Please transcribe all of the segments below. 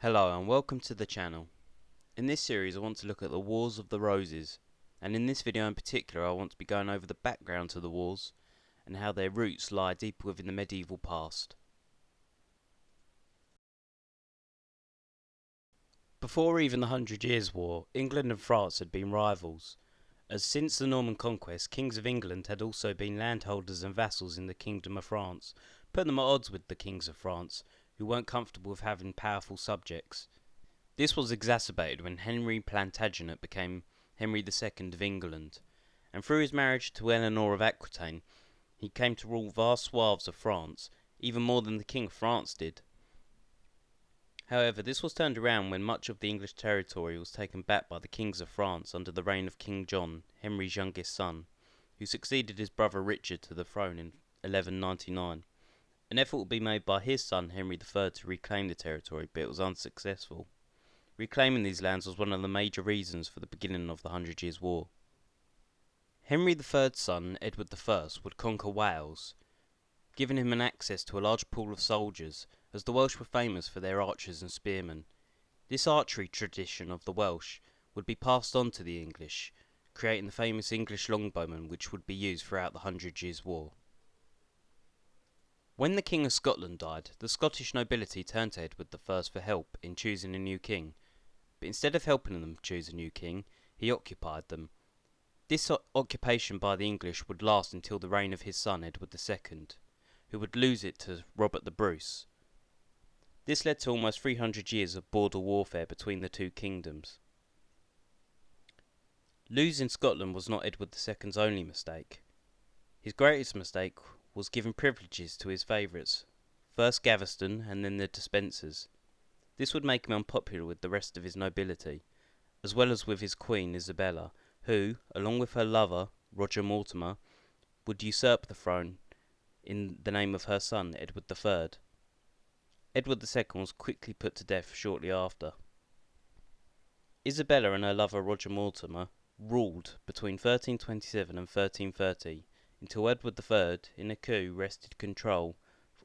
Hello and welcome to the channel. In this series I want to look at the Wars of the Roses, and in this video in particular I want to be going over the background to the wars and how their roots lie deep within the medieval past. Before even the 100 Years' War, England and France had been rivals, as since the Norman conquest, kings of England had also been landholders and vassals in the Kingdom of France, putting them at odds with the kings of France, who weren't comfortable with having powerful subjects. This was exacerbated when Henry Plantagenet became Henry II of England, and through his marriage to Eleanor of Aquitaine, he came to rule vast swaths of France, even more than the King of France did. However, this was turned around when much of the English territory was taken back by the kings of France under the reign of King John, Henry's youngest son, who succeeded his brother Richard to the throne in 1199. An effort would be made by his son Henry III to reclaim the territory, but it was unsuccessful. Reclaiming these lands was one of the major reasons for the beginning of the 100 Years' War. Henry III's son, Edward I, would conquer Wales, giving him an access to a large pool of soldiers, as the Welsh were famous for their archers and spearmen. This archery tradition of the Welsh would be passed on to the English, creating the famous English longbowmen which would be used throughout the 100 Years' War. When the King of Scotland died, the Scottish nobility turned to Edward I for help in choosing a new king. But instead of helping them choose a new king, he occupied them. This occupation by the English would last until the reign of his son Edward II, who would lose it to Robert the Bruce. This led to almost 300 years of border warfare between the two kingdoms. Losing Scotland was not Edward II's only mistake. His greatest mistake was giving privileges to his favourites, first Gaveston and then the Despensers. This would make him unpopular with the rest of his nobility, as well as with his queen Isabella, who, along with her lover, Roger Mortimer, would usurp the throne in the name of her son, Edward III. Edward II was quickly put to death shortly after. Isabella and her lover Roger Mortimer ruled between 1327 and 1330, until Edward III, in a coup, wrested control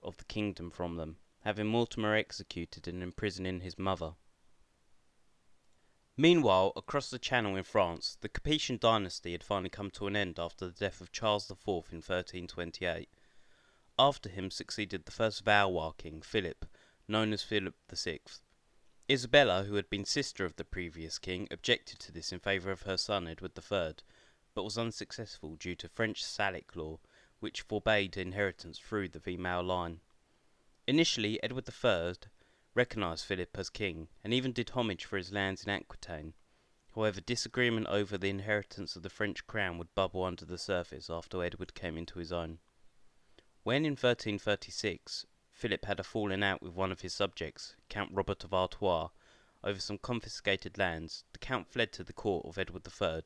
of the kingdom from them, having Mortimer executed and imprisoning his mother. Meanwhile, across the Channel in France, the Capetian dynasty had finally come to an end after the death of Charles IV in 1328. After him succeeded the first Valois king, Philip, known as Philip VI. Isabella, who had been sister of the previous king, objected to this in favour of her son Edward III, but was unsuccessful due to French Salic law, which forbade inheritance through the female line. Initially, Edward III recognised Philip as king, and even did homage for his lands in Aquitaine. However, disagreement over the inheritance of the French crown would bubble under the surface after Edward came into his own. When in 1336 Philip had a falling out with one of his subjects, Count Robert of Artois, over some confiscated lands, the count fled to the court of Edward III.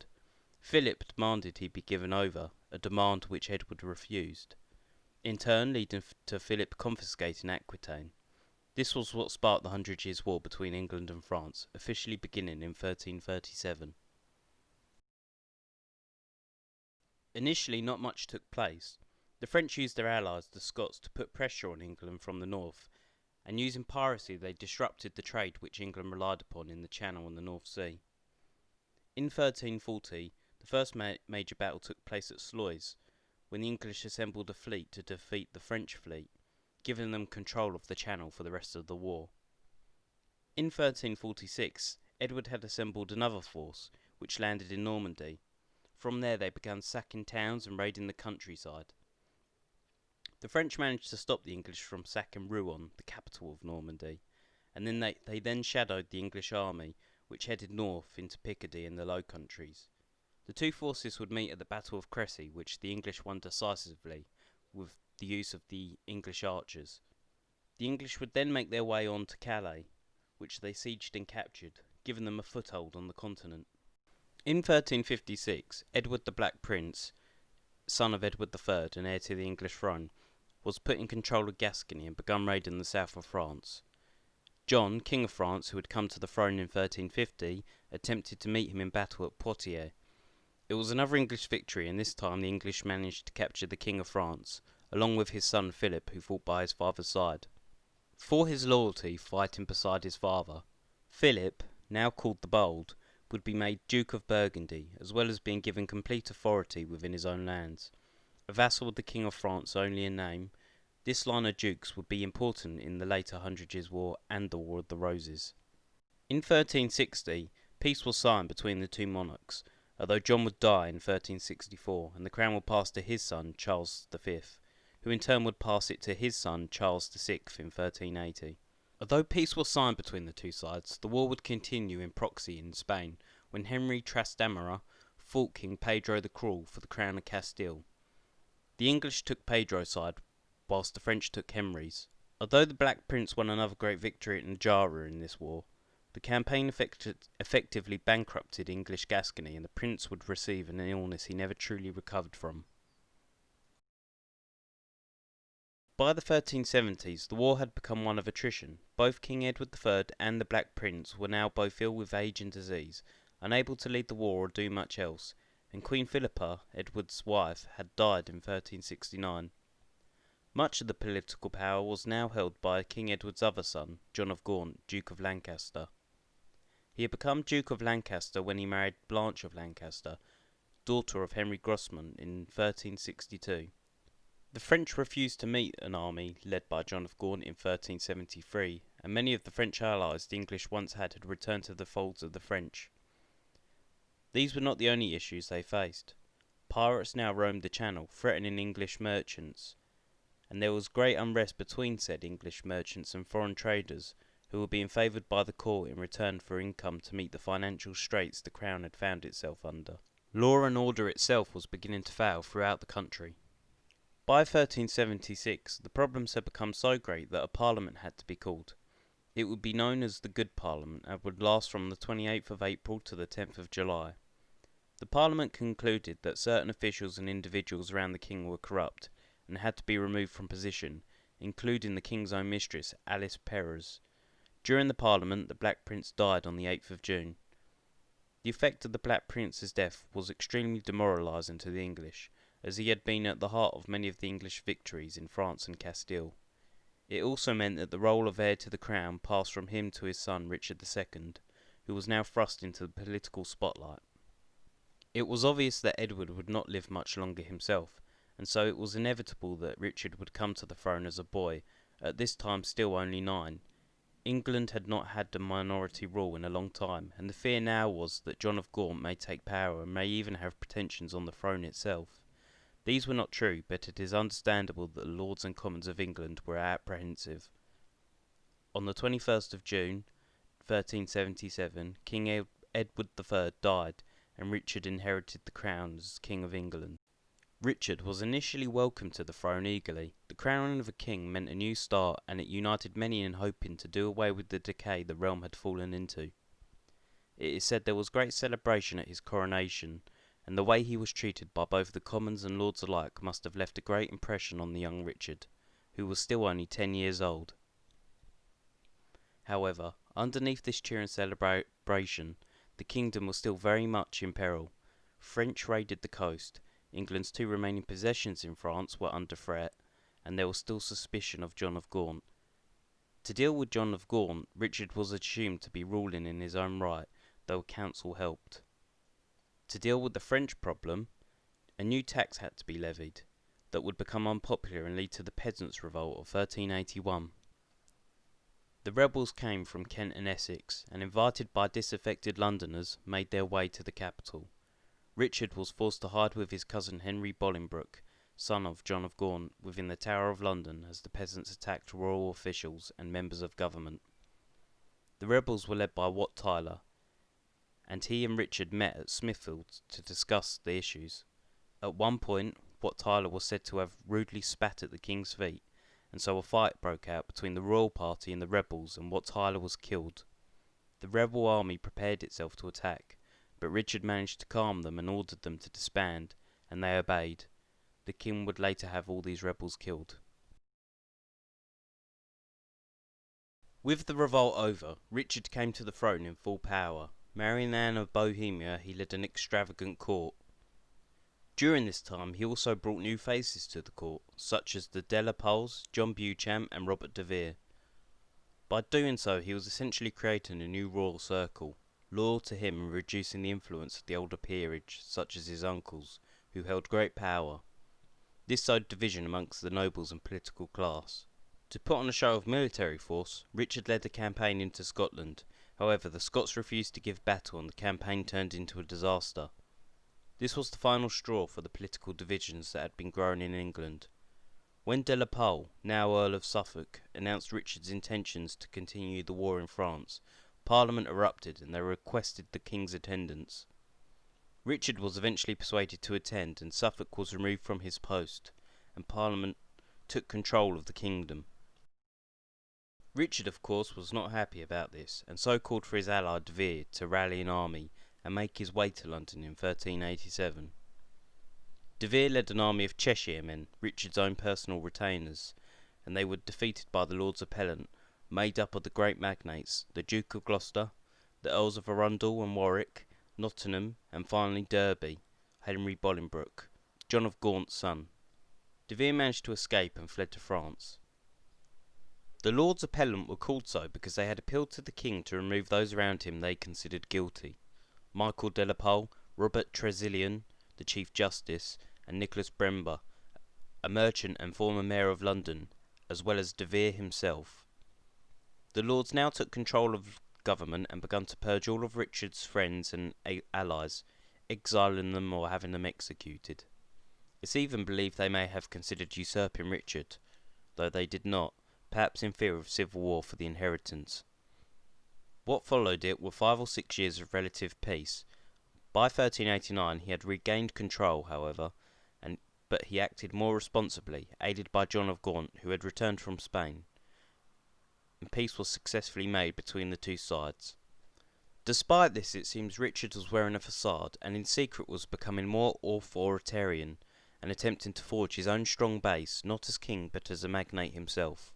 Philip demanded he be given over, a demand which Edward refused, in turn leading to Philip confiscating Aquitaine. This was what sparked the 100 Years' War between England and France, officially beginning in 1337. Initially not much took place. The French used their allies, the Scots, to put pressure on England from the north, and using piracy they disrupted the trade which England relied upon in the Channel and the North Sea. In 1340, the first major battle took place at Sluys, when the English assembled a fleet to defeat the French fleet, giving them control of the Channel for the rest of the war. In 1346, Edward had assembled another force, which landed in Normandy. From there they began sacking towns and raiding the countryside. The French managed to stop the English from sacking Rouen, the capital of Normandy, and then they then shadowed the English army, which headed north into Picardy and the Low Countries. The two forces would meet at the Battle of Crécy, which the English won decisively with the use of the English archers. The English would then make their way on to Calais, which they sieged and captured, giving them a foothold on the continent. In 1356, Edward the Black Prince, son of Edward III and heir to the English throne, was put in control of Gascony and begun raiding the south of France. John, King of France, who had come to the throne in 1350, attempted to meet him in battle at Poitiers. It was another English victory, and this time the English managed to capture the King of France, along with his son Philip, who fought by his father's side. For his loyalty fighting beside his father, Philip, now called the Bold, would be made Duke of Burgundy, as well as being given complete authority within his own lands. A vassal of the King of France only in name, this line of dukes would be important in the later Hundred Years' War and the War of the Roses. In 1360, peace was signed between the two monarchs, although John would die in 1364 and the crown would pass to his son Charles V, who in turn would pass it to his son Charles VI in 1380. Although peace was signed between the two sides, the war would continue in proxy in Spain when Henry Trastamara fought King Pedro the Cruel for the crown of Castile. The English took Pedro's side, whilst the French took Henry's. Although the Black Prince won another great victory at Najara in this war, the campaign effectively bankrupted English Gascony and the prince would receive an illness he never truly recovered from. By the 1370s, the war had become one of attrition. Both King Edward III and the Black Prince were now both ill with age and disease, unable to lead the war or do much else, and Queen Philippa, Edward's wife, had died in 1369. Much of the political power was now held by King Edward's other son, John of Gaunt, Duke of Lancaster. He had become Duke of Lancaster when he married Blanche of Lancaster, daughter of Henry Grosmont, in 1362. The French refused to meet an army led by John of Gaunt in 1373, and many of the French allies the English once had returned to the folds of the French. These were not the only issues they faced. Pirates now roamed the Channel, threatening English merchants, and there was great unrest between said English merchants and foreign traders, who were being favoured by the court in return for income to meet the financial straits the crown had found itself under. Law and order itself was beginning to fail throughout the country. By 1376, the problems had become so great that a parliament had to be called. It would be known as the Good Parliament and would last from the 28th of April to the 10th of July. The parliament concluded that certain officials and individuals around the king were corrupt and had to be removed from position, including the king's own mistress, Alice Perrers. During the parliament, the Black Prince died on the 8th of June. The effect of the Black Prince's death was extremely demoralising to the English, as he had been at the heart of many of the English victories in France and Castile. It also meant that the role of heir to the crown passed from him to his son Richard II, who was now thrust into the political spotlight. It was obvious that Edward would not live much longer himself, and so it was inevitable that Richard would come to the throne as a boy, at this time still only 9. England had not had a minority rule in a long time, and the fear now was that John of Gaunt may take power and may even have pretensions on the throne itself. These were not true, but it is understandable that the Lords and Commons of England were apprehensive. On the 21st of June, 1377, King Edward III died, and Richard inherited the crown as King of England. Richard was initially welcomed to the throne eagerly. The crowning of a king meant a new start, and it united many in hoping to do away with the decay the realm had fallen into. It is said there was great celebration at his coronation, and the way he was treated by both the Commons and Lords alike must have left a great impression on the young Richard, who was still only 10 years old. However, underneath this cheer and celebration, the kingdom was still very much in peril. French raided the coast, England's 2 remaining possessions in France were under threat, and there was still suspicion of John of Gaunt. To deal with John of Gaunt, Richard was assumed to be ruling in his own right, though a council helped. To deal with the French problem, a new tax had to be levied, that would become unpopular and lead to the Peasants' Revolt of 1381. The rebels came from Kent and Essex, and invited by disaffected Londoners, made their way to the capital. Richard was forced to hide with his cousin Henry Bolingbroke, son of John of Gaunt, within the Tower of London as the peasants attacked royal officials and members of government. The rebels were led by Wat Tyler, and he and Richard met at Smithfield to discuss the issues. At one point, Wat Tyler was said to have rudely spat at the king's feet, and so a fight broke out between the royal party and the rebels, and Wat Tyler was killed. The rebel army prepared itself to attack, but Richard managed to calm them and ordered them to disband, and they obeyed. The king would later have all these rebels killed. With the revolt over, Richard came to the throne in full power. Marrying Anne of Bohemia, he led an extravagant court. During this time, he also brought new faces to the court, such as the De la Poles, John Beauchamp, and Robert de Vere. By doing so, he was essentially creating a new royal circle, loyal to him and reducing the influence of the older peerage, such as his uncles, who held great power. This sowed division amongst the nobles and political class. To put on a show of military force, Richard led a campaign into Scotland. However, the Scots refused to give battle and the campaign turned into a disaster. This was the final straw for the political divisions that had been growing in England. When de la Pole, now Earl of Suffolk, announced Richard's intentions to continue the war in France, Parliament erupted and they requested the King's attendance. Richard was eventually persuaded to attend and Suffolk was removed from his post, and Parliament took control of the kingdom. Richard, of course, was not happy about this, and so called for his ally De Vere to rally an army and make his way to London in 1387. De Vere led an army of Cheshire men, Richard's own personal retainers, and they were defeated by the Lords Appellant, made up of the great magnates, the Duke of Gloucester, the Earls of Arundel and Warwick, Nottingham, and finally Derby, Henry Bolingbroke, John of Gaunt's son. De Vere managed to escape and fled to France. The Lords Appellant were called so because they had appealed to the king to remove those around him they considered guilty. Michael de la Pole, Robert Tressilian, the Chief Justice, and Nicholas Brember, a merchant and former mayor of London, as well as De Vere himself. The Lords now took control of government and began to purge all of Richard's friends and allies, exiling them or having them executed. It's even believed they may have considered usurping Richard, though they did not, perhaps in fear of civil war for the inheritance. What followed it were 5 or 6 years of relative peace. By 1389 he had regained control, however, but he acted more responsibly, aided by John of Gaunt, who had returned from Spain, and peace was successfully made between the two sides. Despite this, it seems Richard was wearing a facade, and in secret was becoming more authoritarian, and attempting to forge his own strong base, not as king but as a magnate himself.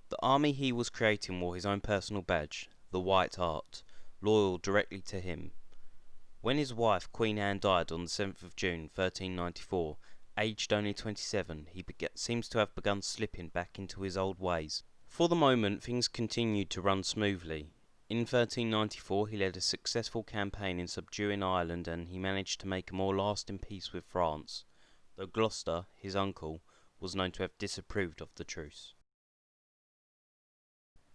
The army he was creating wore his own personal badge, the White Hart, loyal directly to him. When his wife Queen Anne died on the 7th of June 1394, aged only 27, he seems to have begun slipping back into his old ways. For the moment things continued to run smoothly. In 1394 he led a successful campaign in subduing Ireland, and he managed to make a more lasting peace with France, though Gloucester, his uncle, was known to have disapproved of the truce.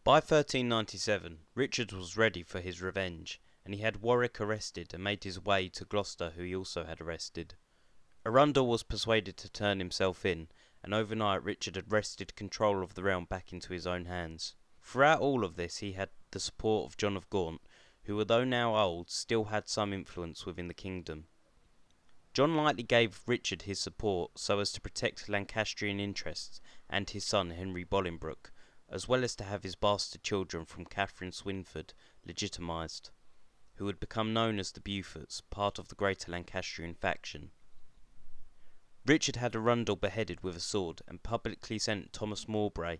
By 1397 Richard was ready for his revenge, and he had Warwick arrested and made his way to Gloucester, who he also had arrested. Arundel was persuaded to turn himself in, and overnight Richard had wrested control of the realm back into his own hands. Throughout all of this he had the support of John of Gaunt, who, although now old, still had some influence within the kingdom. John lightly gave Richard his support so as to protect Lancastrian interests and his son Henry Bolingbroke, as well as to have his bastard children from Catherine Swynford legitimised, who would become known as the Beauforts, part of the greater Lancastrian faction. Richard had Arundel beheaded with a sword, and publicly sent Thomas Mowbray,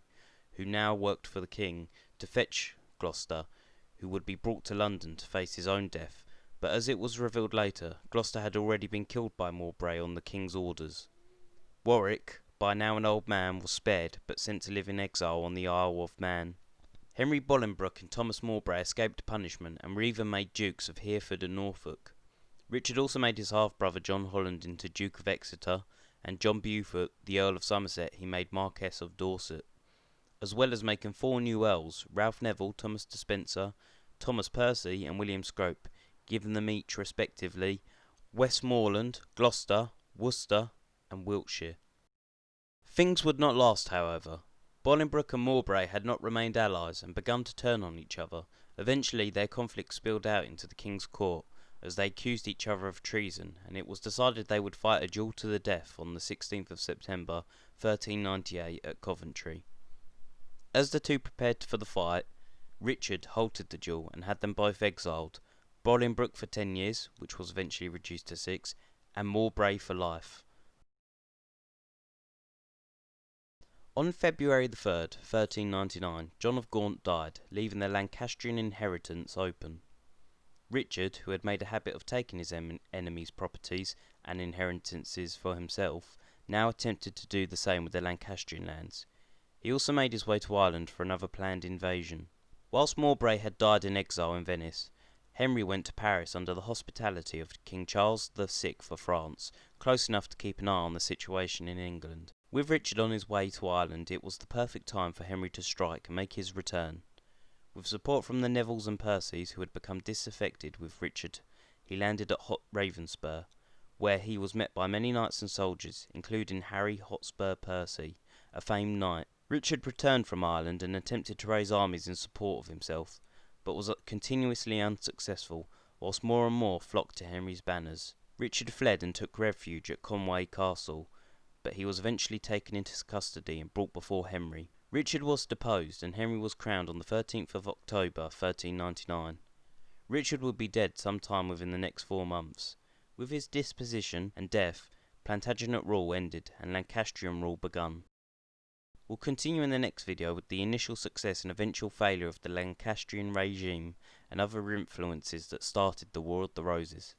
who now worked for the king, to fetch Gloucester, who would be brought to London to face his own death, but as it was revealed later, Gloucester had already been killed by Mowbray on the king's orders. Warwick, by now an old man, was spared, but sent to live in exile on the Isle of Man. Henry Bolingbroke and Thomas Mowbray escaped punishment, and were even made dukes of Hereford and Norfolk. Richard also made his half-brother John Holland into Duke of Exeter, and John Beaufort, the Earl of Somerset, he made Marquess of Dorset, as well as making 4 new earls, Ralph Neville, Thomas Despencer, Thomas Percy, and William Scrope, giving them each, respectively, Westmoreland, Gloucester, Worcester, and Wiltshire. Things would not last, however. Bolingbroke and Mowbray had not remained allies, and begun to turn on each other. Eventually their conflict spilled out into the king's court, as they accused each other of treason, and it was decided they would fight a duel to the death on the 16th of September 1398 at Coventry. As the two prepared for the fight, Richard halted the duel and had them both exiled, Bolingbroke for 10 years, which was eventually reduced to 6, and Mowbray for life. On February the 3rd, 1399, John of Gaunt died, leaving the Lancastrian inheritance open. Richard, who had made a habit of taking his enemies' properties and inheritances for himself, now attempted to do the same with the Lancastrian lands. He also made his way to Ireland for another planned invasion. Whilst Mowbray had died in exile in Venice, Henry went to Paris under the hospitality of King Charles VI of France, close enough to keep an eye on the situation in England. With Richard on his way to Ireland, it was the perfect time for Henry to strike and make his return. With support from the Nevilles and Percys, who had become disaffected with Richard, he landed at Ravenspur, where he was met by many knights and soldiers, including Harry Hotspur Percy, a famed knight. Richard returned from Ireland and attempted to raise armies in support of himself, but was continuously unsuccessful, whilst more and more flocked to Henry's banners. Richard fled and took refuge at Conway Castle, but he was eventually taken into custody and brought before Henry. Richard was deposed, and Henry was crowned on the 13th of October 1399. Richard would be dead sometime within the next 4 months. With his disposition and death, Plantagenet rule ended and Lancastrian rule begun. We'll continue in the next video with the initial success and eventual failure of the Lancastrian regime and other influences that started the War of the Roses.